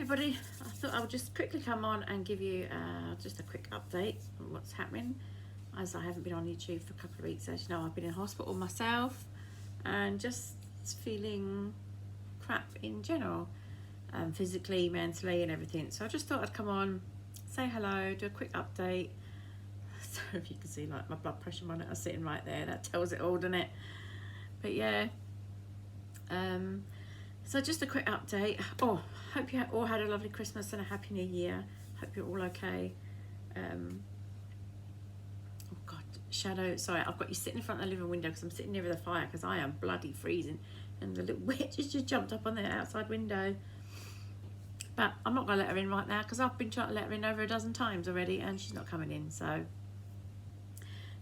everybody, I thought I would just quickly come on and give you just a quick update on what's happening, as I haven't been on YouTube for a couple of weeks. As you know, I've been in hospital myself and just feeling crap in general, physically, mentally and everything. So I just thought I'd come on, say hello, do a quick update. So if you can see like my blood pressure monitor sitting right there, that tells it all, doesn't it? But yeah, so just a quick update. Oh, hope you all had a lovely Christmas and a happy new year. Hope you're all okay. Oh God, Shadow, sorry, I've got you sitting in front of the living window because I'm sitting near the fire because I am bloody freezing, and the little witch has just jumped up on the outside window. But I'm not going to let her in right now because I've been trying to let her in over a dozen times already and she's not coming in. So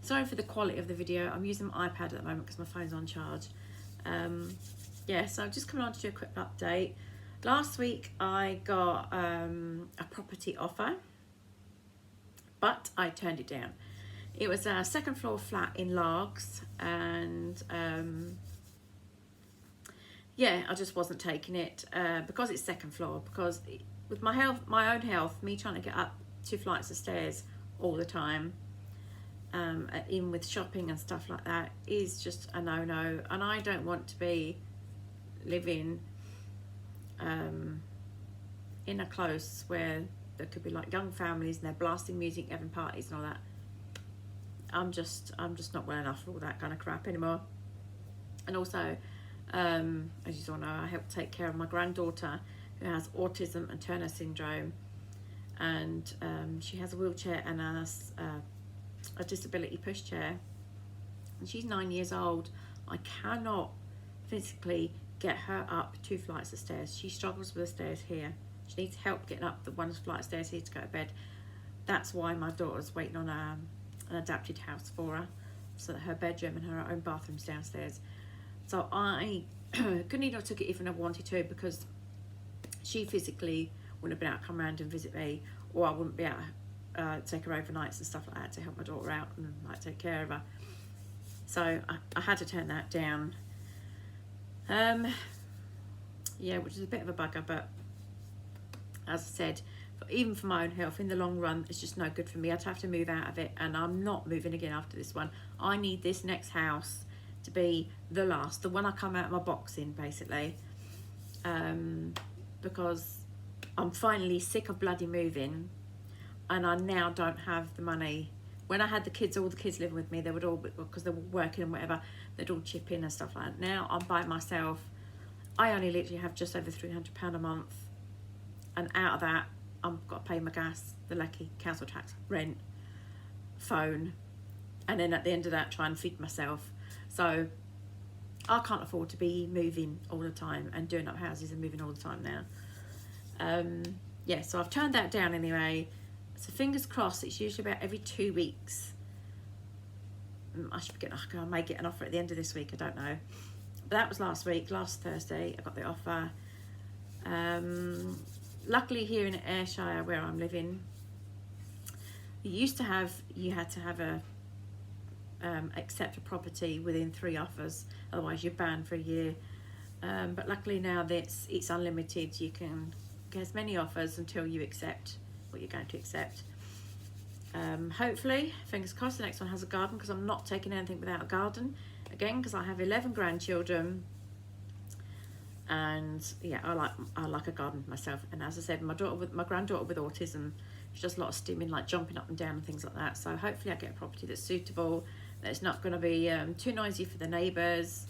sorry for the quality of the video. I'm using my iPad at the moment because my phone's on charge. Yeah, so I'm just coming on to do a quick update. Last week I got a property offer, but I turned it down. It was a second floor flat in Largs, and yeah, I just wasn't taking it because it's second floor. Because with my health, my own health, me trying to get up 2 flights of stairs all the time, even with shopping and stuff like that, is just a no-no. And I don't want to be living in a close where there could be like young families and they're blasting music, having parties and all that. I'm just not well enough for all that kind of crap anymore. And also, as you all know, I help take care of my granddaughter who has autism and Turner syndrome, and she has a wheelchair and a disability pushchair, and she's 9 years old. I cannot physically get her up 2 flights of stairs. She struggles with the stairs here. She needs help getting up the 1 flight of stairs here to go to bed. That's why my daughter's waiting on an adapted house for her, so that her bedroom and her own bathroom's downstairs. So I couldn't even have took it even if I wanted to, because she physically wouldn't have been able to come around and visit me, or I wouldn't be able to take her overnights and stuff like that to help my daughter out and like take care of her. So I had to turn that down. Yeah, which is a bit of a bugger, but as I said, even for my own health, in the long run, it's just no good for me. I'd have to move out of it, and I'm not moving again after this one. I need this next house to be the last, the one I come out of my box in, basically, because I'm finally sick of bloody moving, and I now don't have the money. When I had the kids, all the kids living with me, they would all, because they were working and whatever, they'd all chip in and stuff like that. Now I'm by myself. I only literally have just over £300 a month, and out of that, I've got to pay my gas, the lucky council tax, rent, phone, and then at the end of that, try and feed myself. So I can't afford to be moving all the time and doing up houses and moving all the time now. Yeah, so I've turned that down anyway. So fingers crossed, it's usually about every 2 weeks. I should be getting, I may get an offer at the end of this week, I don't know. But that was last week, last Thursday, I got the offer. Luckily here in Ayrshire, where I'm living, you had to have a accept a property within 3 offers, otherwise you're banned for a year. But luckily now that it's unlimited, you can get as many offers until you accept what you're going to accept. Hopefully, fingers crossed, the next one has a garden, because I'm not taking anything without a garden again, because I have 11 grandchildren, and yeah, I like a garden myself. And as I said, my granddaughter with autism, she does a lot of stimming, like jumping up and down and things like that. So hopefully I get a property that's suitable, that it's not going to be too noisy for the neighbours,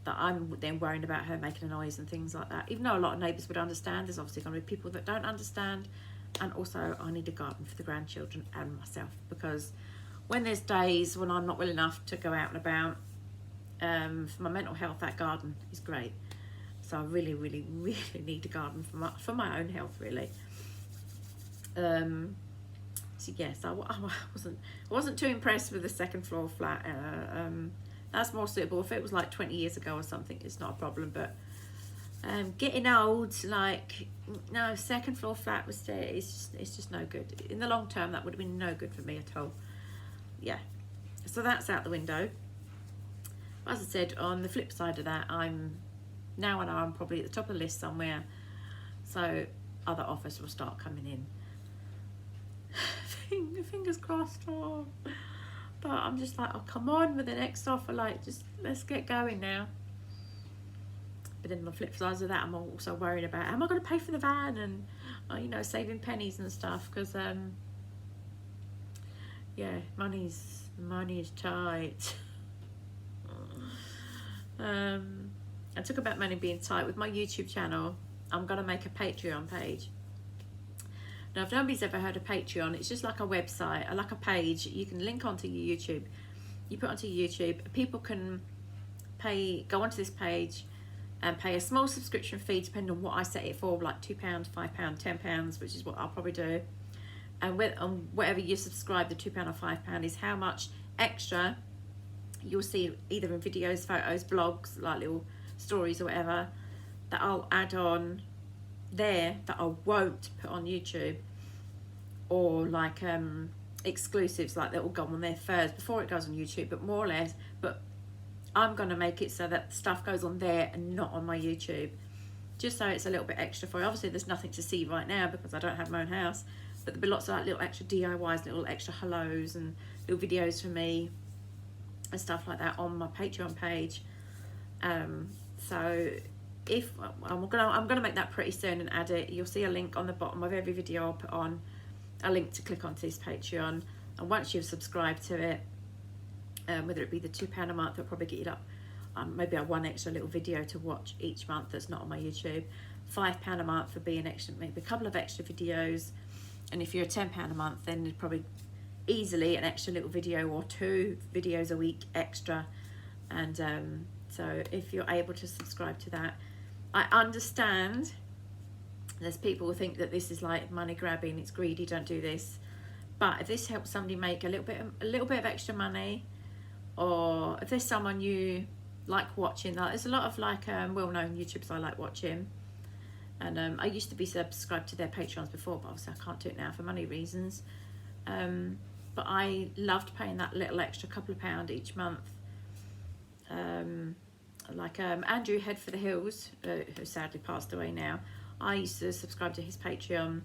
that I'm then worrying about her making a noise and things like that. Even though a lot of neighbours would understand, there's obviously going to be people that don't understand. And also I need a garden for the grandchildren and myself, because when there's days when I'm not well enough to go out and about, for my mental health, that garden is great. So I really, really, really need a garden for my own health, really. So yes, I wasn't too impressed with the second floor flat. That's more suitable. If it was like 20 years ago or something, it's not a problem. But getting old, like, no, second floor flat with stairs, it's just no good. In the long term, that would have been no good for me at all. Yeah, so that's out the window. As I said, on the flip side of that, I know I'm probably at the top of the list somewhere. So other offers will start coming in. Fingers crossed. Oh. But I'm just like, oh, come on with the next offer, like, just let's get going now. But then the flip side of that, I'm also worried about, am I going to pay for the van, and you know, saving pennies and stuff, because yeah, money is tight. I talk about money being tight with my YouTube channel. I'm going to make a Patreon page. Now, if nobody's ever heard of Patreon, it's just like a website, like a page you can link onto your YouTube. You put onto YouTube, people can go onto this page and pay a small subscription fee depending on what I set it for, like £2, £5, £10, which is what I'll probably do. And on whatever you subscribe, the £2 or £5 is how much extra you'll see, either in videos, photos, blogs, like little stories or whatever, that I'll add on there that I won't put on YouTube, or like exclusives, like that will go on there first before it goes on YouTube, but more or less. But I'm going to make it so that stuff goes on there and not on my YouTube, just so it's a little bit extra for you. Obviously there's nothing to see right now because I don't have my own house, but there'll be lots of like little extra DIYs, little extra hellos and little videos from me and stuff like that on my Patreon page. So if I'm gonna make that pretty soon and add it. You'll see a link on the bottom of every video I'll put on, a link to click onto this Patreon, and once you've subscribed to it, whether it be the £2 a month, it'll probably get you up maybe one extra little video to watch each month that's not on my YouTube. £5 a month would be an extra, maybe a couple of extra videos, and if you're a £10 a month, then it's probably easily an extra little video or 2 videos a week extra. And so if you're able to subscribe to that, I understand there's people who think that this is like money grabbing, it's greedy, don't do this. But if this helps somebody make a little bit of extra money, or if there's someone you like watching, like there's a lot of like well-known YouTubers I like watching, and I used to be subscribed to their Patreons before, but obviously I can't do it now for money reasons. But I loved paying that little extra couple of £1 each month. Like Andrew Head for the Hills, who sadly passed away now, I used to subscribe to his Patreon,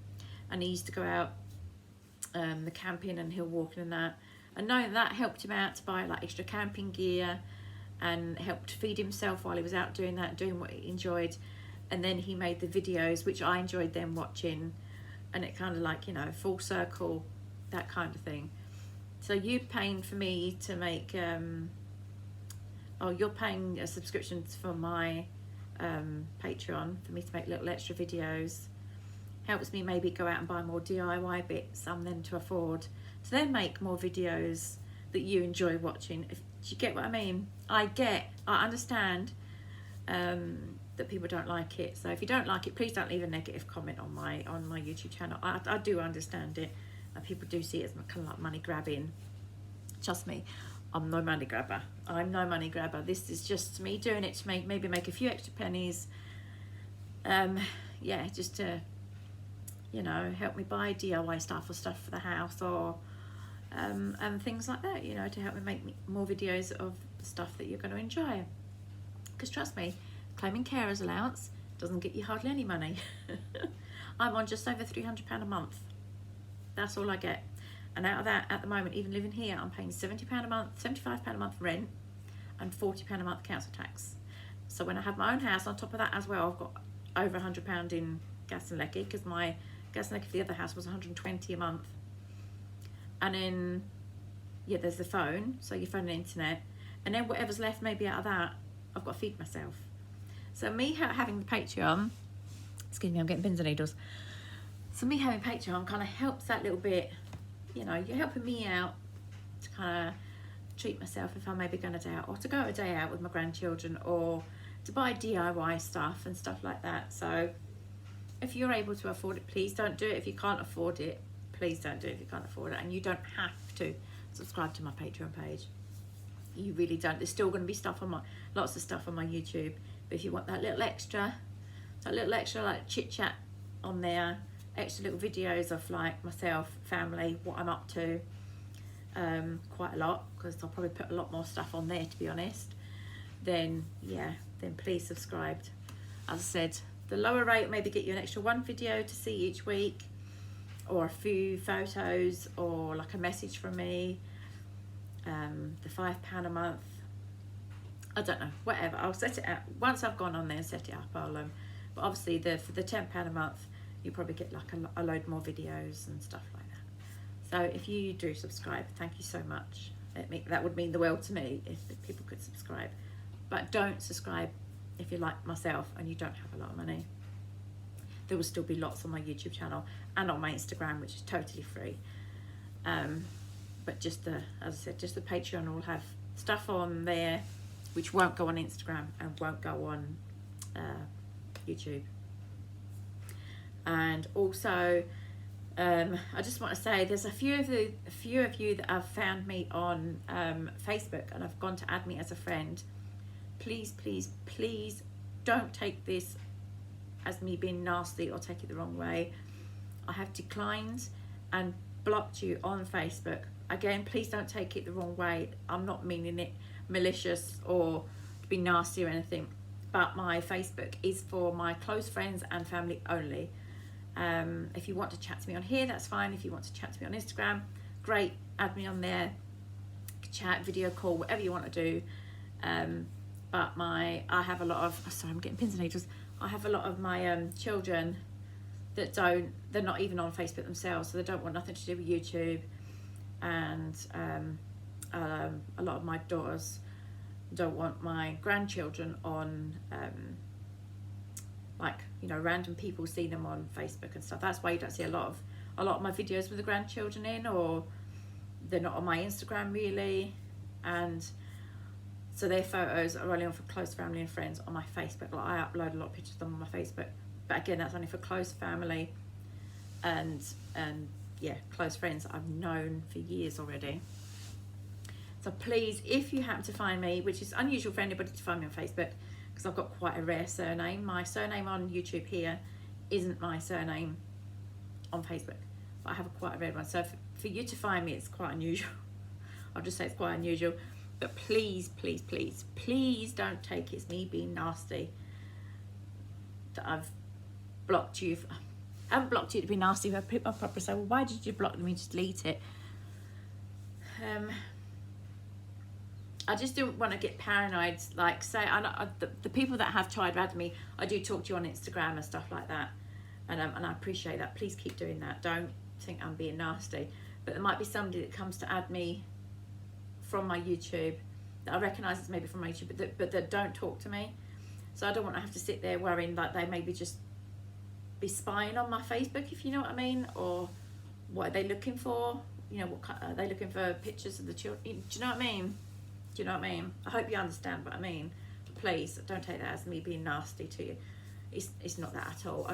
and he used to go out the camping and hill walking and that, and knowing that helped him out to buy like extra camping gear and helped feed himself while he was out doing that, doing what he enjoyed. And then he made the videos which I enjoyed them watching, and it kind of like, you know, full circle, that kind of thing. So you paying for me to make you're paying a subscription for my Patreon for me to make little extra videos, helps me maybe go out and buy more DIY bits I'm then to afford to then make more videos that you enjoy watching. Do you get what I mean? I understand that people don't like it, so if you don't like it, please don't leave a negative comment on my YouTube channel. I do understand it, and people do see it as kind of like money grabbing. Trust me, I'm no money grabber. I'm no money grabber. This is just me doing it to maybe make a few extra pennies. Yeah, just to, you know, help me buy DIY stuff or stuff for the house, or and things like that, you know, to help me make more videos of stuff that you're going to enjoy. Because trust me, claiming carer's allowance doesn't get you hardly any money. I'm on just over £300 a month. That's all I get. And out of that, at the moment, even living here, I'm paying £70 a month, £75 a month rent, and £40 a month council tax. So when I have my own house, on top of that as well, I've got over £100 in gas and lecky, because my gas and lecky for the other house was £120 a month. And then, yeah, there's the phone, so your phone and internet, and then whatever's left maybe out of that, I've got to feed myself. So me having the Patreon, excuse me, I'm getting pins and needles. So me having Patreon kind of helps that little bit. You know, you're helping me out to kind of treat myself if I'm maybe going a day out, or to go a day out with my grandchildren, or to buy DIY stuff and stuff like that. So if you're able to afford it, please don't do it. If you can't afford it, please don't do it if you can't afford it. And you don't have to subscribe to my Patreon page. You really don't. There's still going to be stuff on lots of stuff on my YouTube. But if you want that little extra like chit chat on there, extra little videos of like myself, family, what I'm up to, quite a lot, because I'll probably put a lot more stuff on there, to be honest, then yeah, then please subscribe. As I said, The lower rate will maybe get you an extra 1 video to see each week, or a few photos, or like a message from me. The £5 a month, I don't know, whatever. I'll set it out once I've gone on there and set it up. But obviously for the £10 a month, you probably get like a load more videos and stuff like that. So if you do subscribe, thank you so much. That would mean the world to me if people could subscribe. But don't subscribe if you're like myself and you don't have a lot of money. There will still be lots on my YouTube channel and on my Instagram, which is totally free. But just as I said, just the Patreon will have stuff on there which won't go on Instagram and won't go on YouTube. And also, I just want to say there's a few of you that have found me on Facebook and have gone to add me as a friend. Please, please, please don't take this as me being nasty or take it the wrong way. I have declined and blocked you on Facebook. Again, please don't take it the wrong way. I'm not meaning it malicious or to be nasty or anything, but my Facebook is for my close friends and family only. If you want to chat to me on here, that's fine. If you want to chat to me on Instagram, great, add me on there, chat, video call, whatever you want to do. But I have a lot of, sorry, I'm getting pins and needles. I have a lot of my children that they're not even on Facebook themselves, so they don't want nothing to do with YouTube. And a lot of my daughters don't want my grandchildren on, like, you know, random people see them on Facebook and stuff. That's why you don't see a lot of my videos with the grandchildren in, or they're not on my Instagram really. And so their photos are only on for close family and friends on my Facebook. Like, I upload a lot of pictures of them on my Facebook, but again, that's only for close family and yeah, close friends that I've known for years already. So please, if you happen to find me, which is unusual for anybody to find me on Facebook, because I've got quite a rare surname. My surname on YouTube here isn't my surname on Facebook, but I have quite a rare one. So for you to find me, it's quite unusual. I'll just say it's quite unusual. But please, please, please, please don't take it as me being nasty that I've blocked you. I haven't blocked you to be nasty, but people probably say, well, why did you block me? Just delete it. I just don't want to get paranoid. Like, say, the people that have tried to add me, I do talk to you on Instagram and stuff like that, and I appreciate that. Please keep doing that. Don't think I'm being nasty. But there might be somebody that comes to add me from my YouTube that I recognise it's maybe from my YouTube, but that don't talk to me. So I don't want to have to sit there worrying like they maybe just be spying on my Facebook, if you know what I mean, or what are they looking for? You know, what are they looking for? Pictures of the children? Do you know what I mean? Do you know what I mean? I hope you understand what I mean. Please don't take that as me being nasty to you. It's not that at all.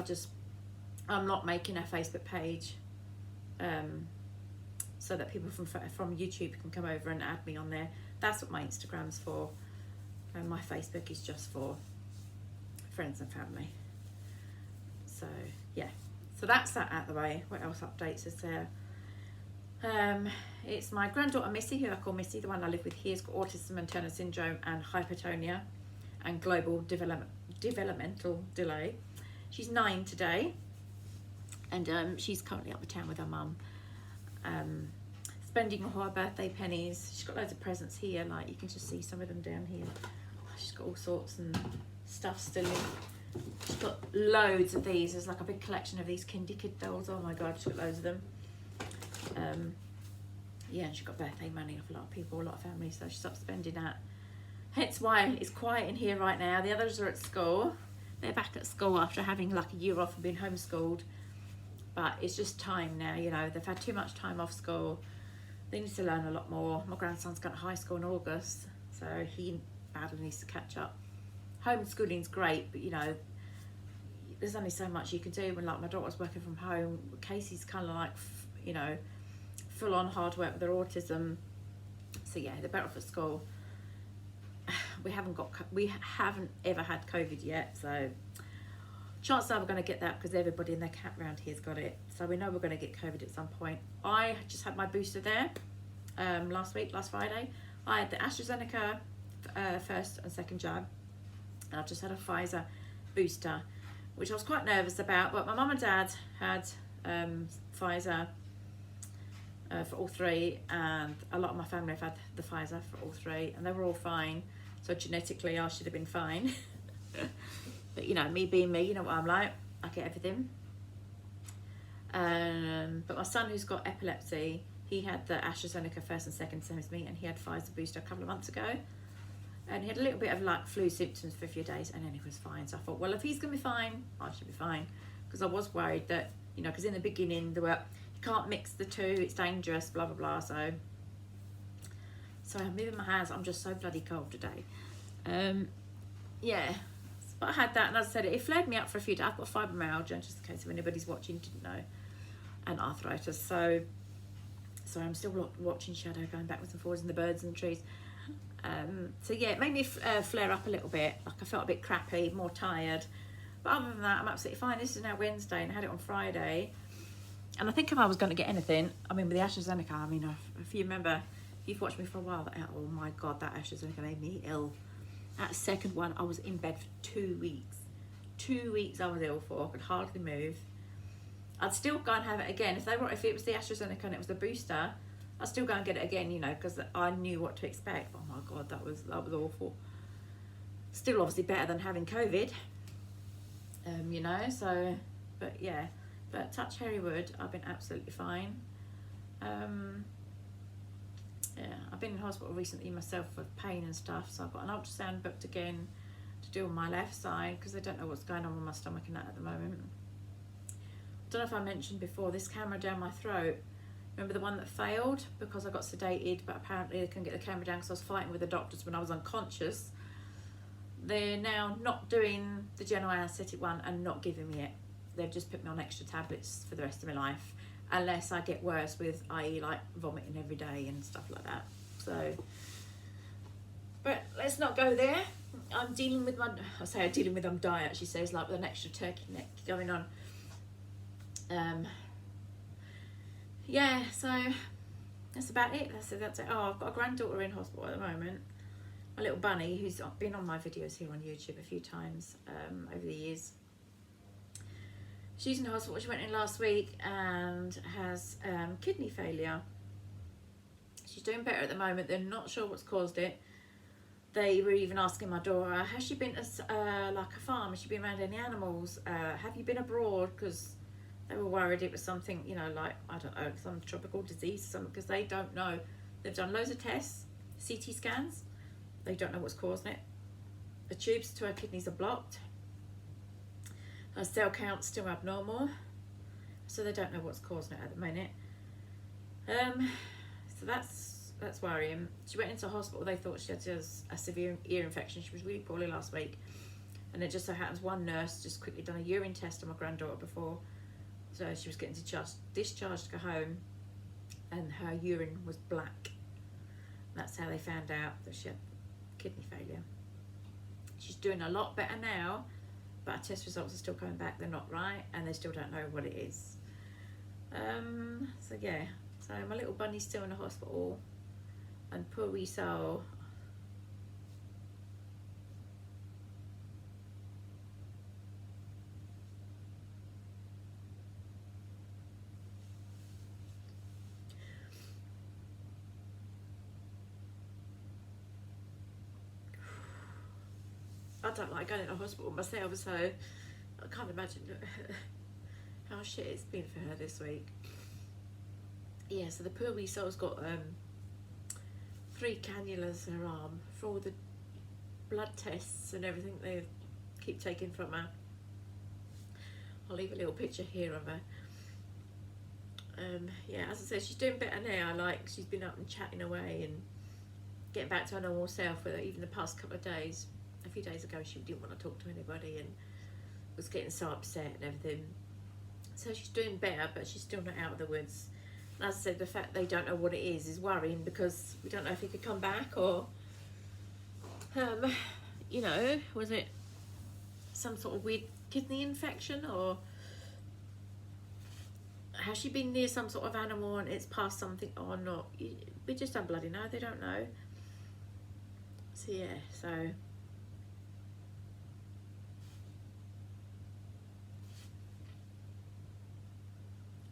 I'm not making a Facebook page so that people from YouTube can come over and add me on there. That's what my Instagram's for, and my Facebook is just for friends and family. So yeah, so that's that out of the way. What else updates is there? It's my granddaughter Missy, who I call Missy, the one I live with here, has got autism and Turner syndrome and hypertonia and global developmental delay. She's 9 today, and she's currently up the town with her mum, spending all her birthday pennies. She's got loads of presents here, like you can just see some of them down here. She's got all sorts and stuff still in. She's got loads of these. There's like a big collection of these Kindy Kid dolls. Oh my god, she's got loads of them. Yeah, and she's got birthday money off a lot of people, a lot of families, so she's up spending that. Hence why it's quiet in here right now. The others are at school. They're back at school after having like a year off and being homeschooled. But it's just time now, you know. They've had too much time off school. They need to learn a lot more. My grandson's going to high school in August, so he badly needs to catch up. Homeschooling's great, but you know, there's only so much you can do when, like, my daughter's working from home. Casey's kind of like, you know, full on hard work with their autism. So yeah, they're better off at school. We haven't ever had COVID yet, so chances are we're going to get that because everybody in their camp around here's got it. So we know we're going to get COVID at some point. I just had my booster there last Friday. I had the AstraZeneca first and second jab, and I've just had a Pfizer booster. which I was quite nervous about. But my mum and dad had Pfizer for all three, and a lot of my family have had the Pfizer for all three, and they were all fine. So genetically, I should have been fine. But you know, me being me, you know what I'm like. I get everything. But my son, who's got epilepsy, he had the AstraZeneca first and second, same as me, and he had Pfizer booster a couple of months ago. And he had a little bit of like flu symptoms for a few days, and then he was fine. So I thought, well, if he's gonna be fine, I should be fine. Because I was worried that, you know, because in the beginning there were, you can't mix the two, it's dangerous, blah blah blah. So I'm moving my hands. I'm just so bloody cold today. Yeah, but I had that, and as I said, it flared me up for a few days. I've got fibromyalgia, just in case if anybody's watching didn't know, and arthritis. So I'm still watching shadow going backwards and forwards in the birds and the trees. So yeah, it made me flare up a little bit. Like I felt a bit crappy, more tired. But other than that, I'm absolutely fine. This is now Wednesday, and I had it on Friday. And I think if I was going to get anything, I mean, with the AstraZeneca, I mean, if you remember, you've watched me for a while, oh my God, that AstraZeneca made me ill. That second one, I was in bed for 2 weeks. 2 weeks I was ill for. I could hardly move. I'd still go and have it again. If it was the AstraZeneca and it was the booster, I'd still go and get it again, you know, because I knew what to expect. Oh my God, that was awful. Still obviously better than having COVID, you know, so, but yeah. But touch hairy wood, I've been absolutely fine. Yeah, I've been in hospital recently myself for pain and stuff, so I've got an ultrasound booked again to do on my left side, because I don't know what's going on with my stomach and that at the moment. I don't know if I mentioned before, this camera down my throat, remember the one that failed because I got sedated, but apparently they couldn't get the camera down because I was fighting with the doctors when I was unconscious. They're now not doing the general anaesthetic one and not giving me it. They've just put me on extra tablets for the rest of my life, unless I get worse with, i.e. like vomiting every day and stuff like that. So, but let's not go there. I'm dealing with I'm diet, she says, like with an extra turkey neck going on. Yeah, so that's about it. That's it. Oh, I've got a granddaughter in hospital at the moment. My little bunny, who's been on my videos here on YouTube a few times over the years. She's in hospital. She went in last week and has kidney failure. She's doing better at the moment. They're not sure what's caused it. They were even asking my daughter, has she been like a farm? Has she been around any animals? Have you been abroad? Because they were worried it was something, you know, like, I don't know, some tropical disease or something, because they don't know. They've done loads of tests, CT scans. They don't know what's causing it. The tubes to her kidneys are blocked. Her cell count's still abnormal, so they don't know what's causing it at the minute. So that's worrying. She went into hospital. They thought she had a severe ear infection. She was really poorly last week, and it just so happens one nurse just quickly done a urine test on my granddaughter before, so she was getting discharged to go home, and her urine was black. That's how they found out that she had kidney failure. She's doing a lot better now, but our test results are still coming back. They're not right, and they still don't know what it is. So yeah, so my little bunny's still in the hospital, and poor wee soul. I don't like going to the hospital myself, so I can't imagine how shit it's been for her this week. Yeah, so the poor wee soul's got 3 cannulas in her arm for all the blood tests and everything they keep taking from her. I'll leave a little picture here of her. Yeah, as I said, she's doing better now. Like, she's been up and chatting away and getting back to her normal self with her, even the past couple of days. A few days ago she didn't want to talk to anybody and was getting so upset and everything. So she's doing better, but she's still not out of the woods. And as I said, the fact they don't know what it is worrying, because we don't know if he could come back, or you know, was it some sort of weird kidney infection, or has she been near some sort of animal and it's passed something on, or we just don't bloody know. They don't know. So yeah, so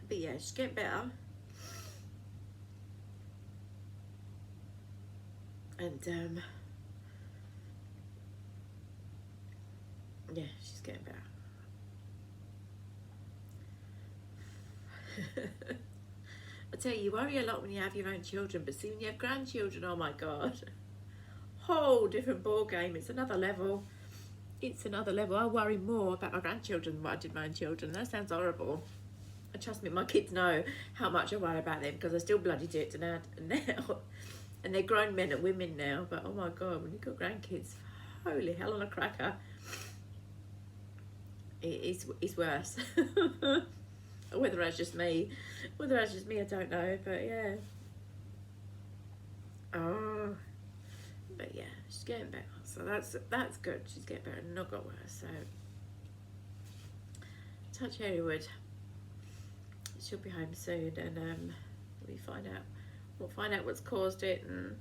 But yeah, she's getting better. And yeah, she's getting better. I tell you worry a lot when you have your own children, but see, when you have grandchildren, oh my God, whole different ball game. It's another level. It's another level. I worry more about my grandchildren than what I did my own children. That sounds horrible. And trust me, my kids know how much I worry about them, because I still bloody do it now. And they're grown men and women now. But oh my God, when you've got grandkids, holy hell on a cracker. It's worse. Whether that's just me, I don't know. But yeah. Oh, but yeah, she's getting better. So that's good. She's getting better and not got worse. So touch wood. She'll be home soon, and we'll find out what's caused it, and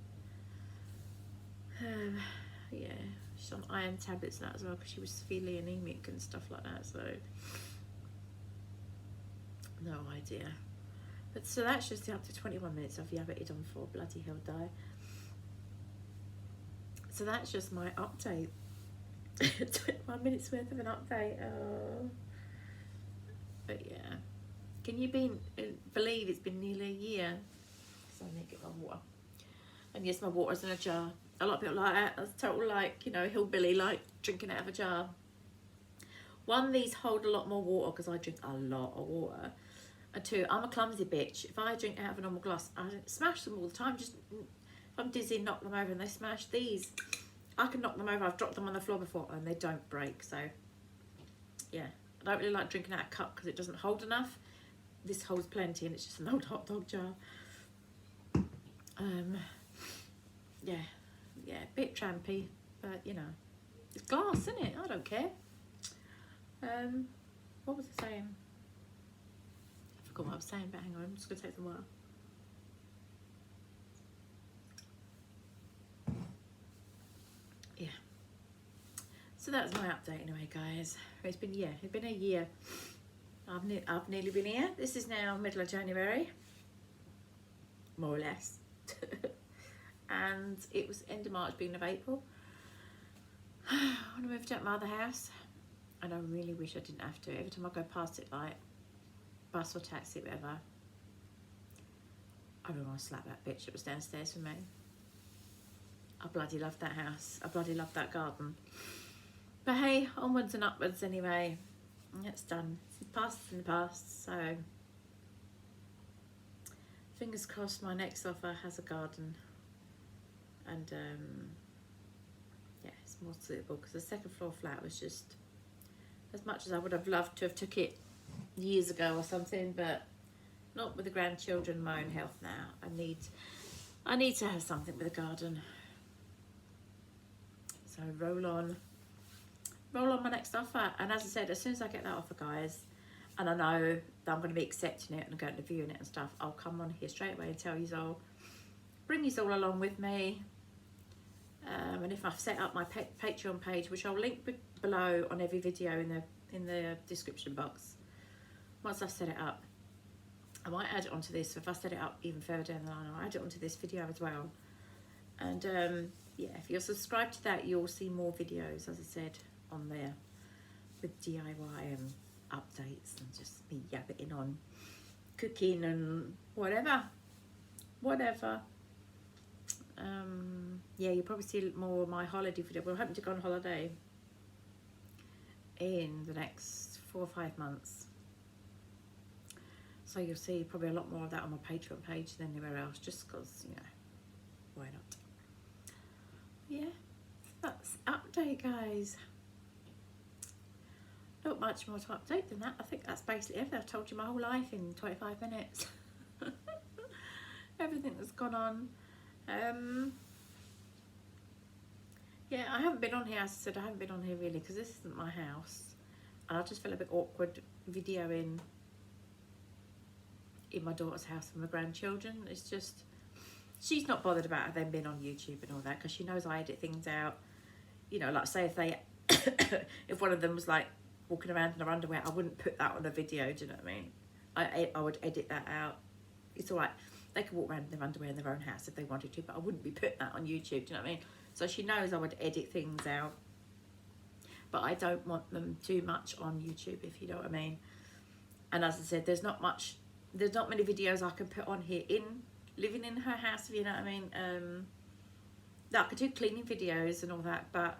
yeah, she's on iron tablets now as well, because she was severely anemic and stuff like that. So no idea. But so that's just up to 21 minutes. I've yabbited on for. Bloody hell, die. So that's just my update. 21 minutes worth of an update. Oh. But yeah, can you believe it's been nearly a year? So I need to get my water. And yes, my water's in a jar. A lot of people like that. That's total, like, you know, hillbilly, like drinking out of a jar. One, these hold a lot more water because I drink a lot of water. And two, I'm a clumsy bitch. If I drink out of a normal glass, I smash them all the time. Just if I'm dizzy, knock them over, and they smash. These, I can knock them over. I've dropped them on the floor before and they don't break. So yeah, I don't really like drinking out of a cup because it doesn't hold enough. This holds plenty, and it's just an old hot dog jar. Yeah, a bit trampy, but you know, it's glass, isn't it? I don't care. What was I saying? I forgot what I was saying, but hang on, I'm just gonna take some water. Yeah. So that's my update anyway, guys. It's been a year. I've nearly been here. This is now middle of January, more or less. And it was end of March, beginning of April. When I moved out my other house, and I really wish I didn't have to. Every time I go past it, like bus or taxi, whatever, I really want to slap that bitch that was downstairs from me. I bloody love that house. I bloody love that garden. But hey, onwards and upwards anyway. It's done. It's in the past, so fingers crossed my next offer has a garden. And yeah, it's more suitable, because the second floor flat was just, as much as I would have loved to have took it years ago or something, but not with the grandchildren, my own health now. I need to have something with a garden. So roll on my next offer. And as I said, as soon as I get that offer, guys, and I know that I'm going to be accepting it and going to viewing it and stuff, I'll come on here straight away and tell you all, bring you all along with me. And if I've set up my Patreon page, which I'll link below on every video in the description box, once I've set it up, I might add it onto this. So if I set it up even further down the line, I'll add it onto this video as well. And yeah, if you're subscribed to that, you'll see more videos, as I said, on there with DIY and updates and just me yabbing on cooking and whatever. Yeah, you'll probably see more of my holiday video. We're hoping to go on holiday in the next 4 or 5 months. So you'll see probably a lot more of that on my Patreon page than anywhere else, just because, you know, why not? Yeah, that's update, guys. Not much more to update than that. I think that's basically everything. I've told you my whole life in 25 minutes. Everything that's gone on. Yeah, I haven't been on here, as I said, I haven't been on here really, because this isn't my house. And I just felt a bit awkward videoing in my daughter's house with my grandchildren. It's just, she's not bothered about them being on YouTube and all that, because she knows I edit things out. You know, like say if they, if one of them was like walking around in their underwear, I wouldn't put that on a video, do you know what I mean? I would edit that out. It's all right. They could walk around in their underwear in their own house if they wanted to, but I wouldn't be putting that on YouTube. Do you know what I mean? So she knows I would edit things out, but I don't want them too much on YouTube, if you know what I mean. And as I said, there's not many videos I can put on here in living in her house, if you know what I mean. I could do cleaning videos and all that, but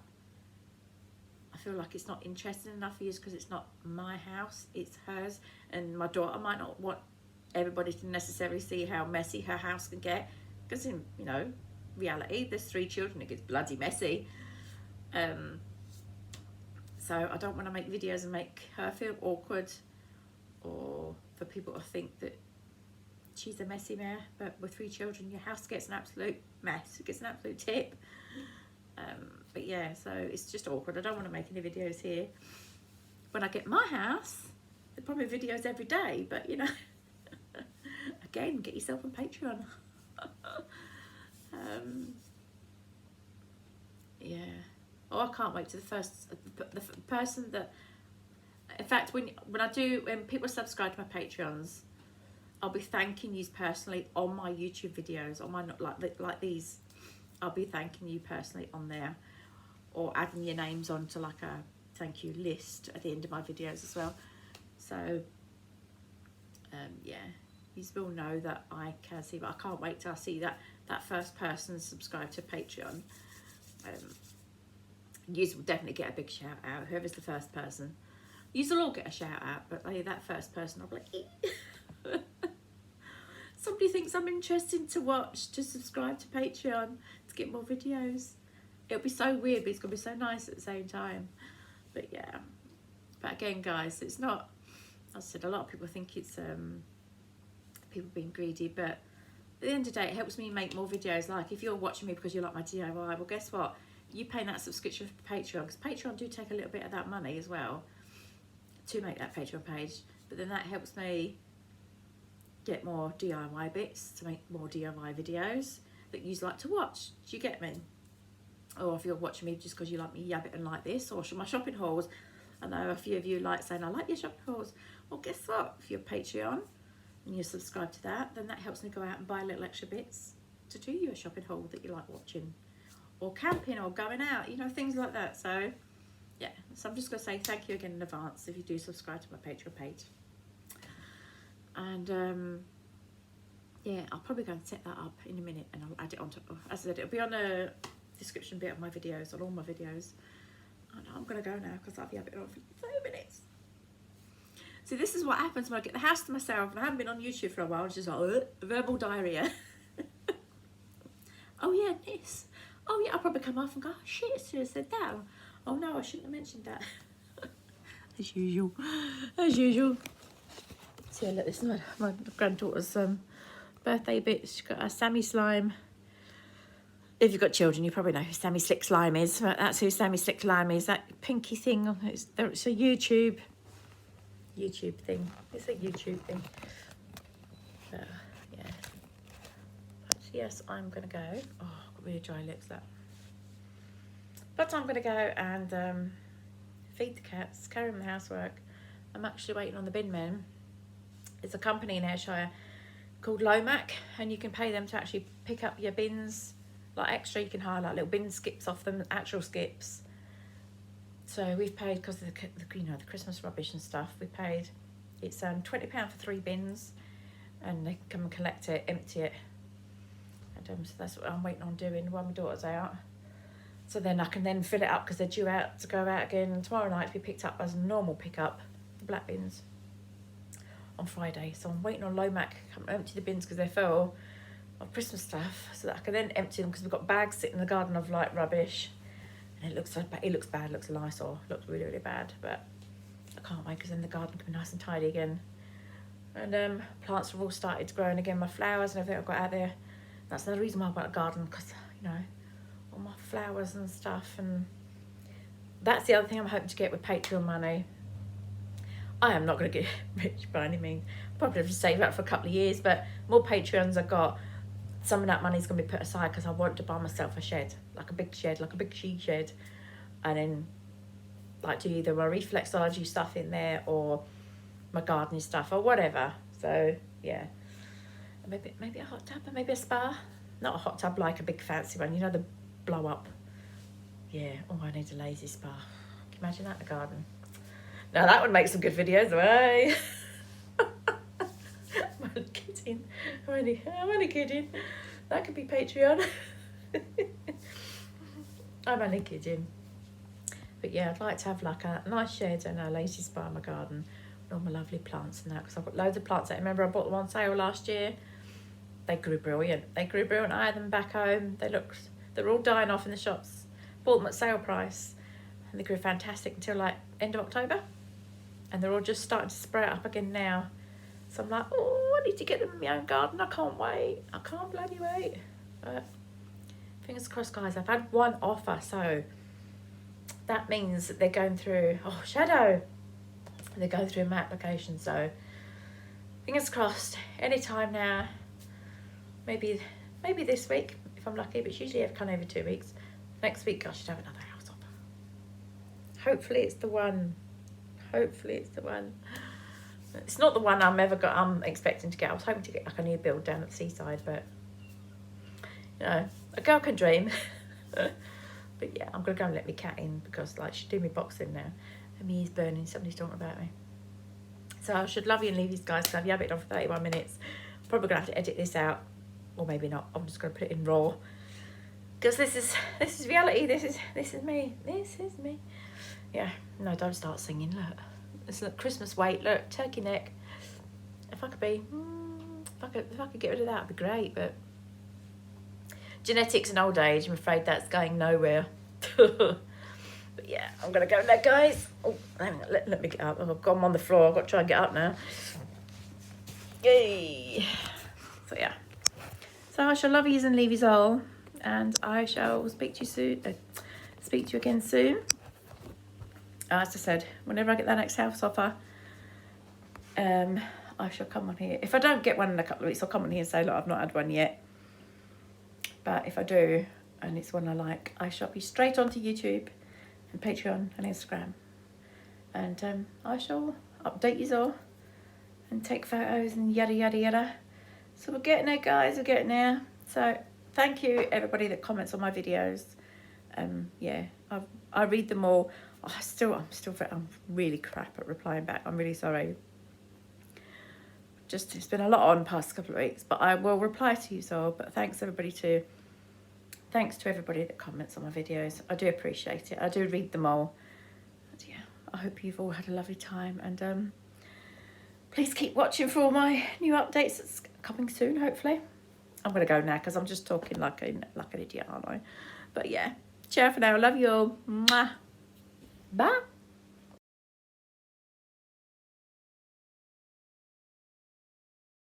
I feel like it's not interesting enough for you because it's not my house, it's hers. And my daughter might not want everybody to necessarily see how messy her house can get, because in, you know, reality, there's 3 children, it gets bloody messy. So I don't want to make videos and make her feel awkward, or for people to think that she's a messy mare. But with 3 children, your house gets an absolute mess, it gets an absolute tip. But yeah, so it's just awkward. I don't want to make any videos here. When I get my house, there are probably videos every day, but you know, again, get yourself on Patreon. Yeah. Oh, I can't wait to the person that, in fact, when people subscribe to my Patreons, I'll be thanking you personally on my YouTube videos, on my, like these, I'll be thanking you personally on there, or adding your names onto like a thank you list at the end of my videos as well. So yeah, you will know that I can see, but I can't wait till I see that first person subscribe to Patreon. You will definitely get a big shout out, whoever's the first person. You will all get a shout out, but that first person, I'll be like, somebody thinks I'm interesting to watch, to subscribe to Patreon to get more videos. It'll be so weird, but it's gonna be so nice at the same time. But yeah, but again, guys, it's not, as I said, a lot of people think it's people being greedy, but at the end of the day, it helps me make more videos. Like if you're watching me because you like my DIY, well, guess what? You pay that subscription for Patreon, because Patreon do take a little bit of that money as well to make that Patreon page. But then that helps me get more DIY bits, to make more DIY videos that you like to watch. Do you get me? Or if you're watching me just because you like me yabbiting like this, or my shopping hauls. I know a few of you like saying, I like your shopping hauls. Well, guess what? If you're Patreon and you subscribe to that, then that helps me go out and buy little extra bits to do you a shopping haul that you like watching, or camping, or going out, you know, things like that. So yeah, so I'm just going to say thank you again in advance if you do subscribe to my Patreon page. And yeah, I'll probably go and set that up in a minute, and I'll add it onto, as I said, it'll be on the description bit of my videos, on all my videos. And I'm going to go now because I'll be on for 30 minutes. So this is what happens when I get the house to myself and I haven't been on YouTube for a while. It's just like verbal diarrhea. Oh yeah, this. Oh yeah, I'll probably come off and go, oh shit, I should have said that. Oh no, I shouldn't have mentioned that. As usual. As usual. So yeah, look, this is my granddaughter's birthday bit. She's got a Sammy Slime. If you've got children, you probably know who Sammy Slick Slime is. But that's who Sammy Slick Slime is. That pinky thing. It's a YouTube thing. It's a YouTube thing. Yeah. But yes, I'm gonna go. Oh, I've got really dry lips. That. But I'm gonna go and feed the cats, carry on the housework. I'm actually waiting on the bin men. It's a company in Ayrshire called Lomac, and you can pay them to actually pick up your bins. Like extra, you can hire like little bin skips off them, actual skips. So we've paid, because of the Christmas rubbish and stuff, we paid, it's £20 for 3 bins, and they can come and collect it, empty it. And so that's what I'm waiting on doing while my daughter's out. So then I can then fill it up, because they're due out to go out again tomorrow night to be picked up as a normal pickup, the black bins, on Friday. So I'm waiting on Lomac to come empty the bins because they're full of Christmas stuff, so that I can then empty them, because we've got bags sitting in the garden of like rubbish, and it looks so bad. It looks bad. It looks an eyesore. It looks really, really bad. But I can't wait, because then the garden can be nice and tidy again. And plants have all started growing again. My flowers and everything I've got out there. That's another reason why I bought a garden, because you know, all my flowers and stuff. And that's the other thing I'm hoping to get with Patreon money. I am not going to get rich by any means. Probably have to save up for a couple of years, but more Patreons I've got, some of that money's going to be put aside, because I want to buy myself a shed, like a big she shed, and then like do either my reflexology stuff in there, or my gardening stuff or whatever. So yeah, maybe a hot tub or maybe a spa. Not a hot tub like a big fancy one, you know, the blow up. Yeah. Oh, I need a lazy spa. Can you imagine that in the garden? Now that would make some good videos, right? I'm only kidding. I'm only kidding. That could be Patreon. I'm only kidding. But yeah, I'd like to have like a nice shed and a lazy spa in my garden with all my lovely plants and that, because I've got loads of plants. I remember I bought them on sale last year. They grew brilliant. They grew brilliant. I had them back home. They're all dying off in the shops. Bought them at sale price, and they grew fantastic until like end of October, and they're all just starting to sprout up again now. So I'm like, oh, I need to get them in my own garden. I can't wait. I can't bloody wait. But fingers crossed, guys. I've had one offer, so that means that they're going through. Oh, Shadow. They're going through my application, so fingers crossed. Anytime now. Maybe this week if I'm lucky, but it's usually I've come over 2 weeks. Next week I should have another house offer. Hopefully it's the one. Hopefully it's the one. It's not the one I'm expecting to get. I was hoping to get like a new build down at the seaside, but you know, a girl can dream. But yeah, I'm gonna go and let my cat in because like she's doing me boxing now, and my ears burning. Somebody's talking about me. So I should love you and leave these guys. So I've yabbed it on for 31 minutes. Probably gonna have to edit this out, or maybe not. I'm just gonna put it in raw because this is reality. This is me. This is me. Yeah. No, don't start singing. Look. It's like Christmas weight. Look, turkey neck. If I could get rid of that, it'd be great. But genetics and old age, I'm afraid that's going nowhere. But yeah, I'm gonna go now, guys. Oh, hang on, let me get up. Oh God, I'm on the floor. I've got to try and get up now. Yay! So yeah. So I shall love yous and leave yous all, and I shall speak to you soon. Speak to you again soon. As I said, whenever I get that next house offer, I shall come on here. If I don't get one in a couple of weeks, I'll come on here and say, look, I've not had one yet. But if I do, and it's one I like, I shall be straight onto YouTube and Patreon and Instagram. And I shall update you all and take photos and yada, yada, yada. So we're getting there, guys. We're getting there. So thank you, everybody that comments on my videos. Yeah, I read them all. I'm really crap at replying back. I'm really sorry. It's been a lot on the past couple of weeks, but I will reply to you all. But thanks to everybody that comments on my videos. I do appreciate it. I do read them all. And yeah, I hope you've all had a lovely time, and please keep watching for all my new updates that's coming soon, hopefully. I'm gonna go now because I'm just talking like an idiot, aren't I? But yeah, ciao for now. Love you all. Mwah. Bye.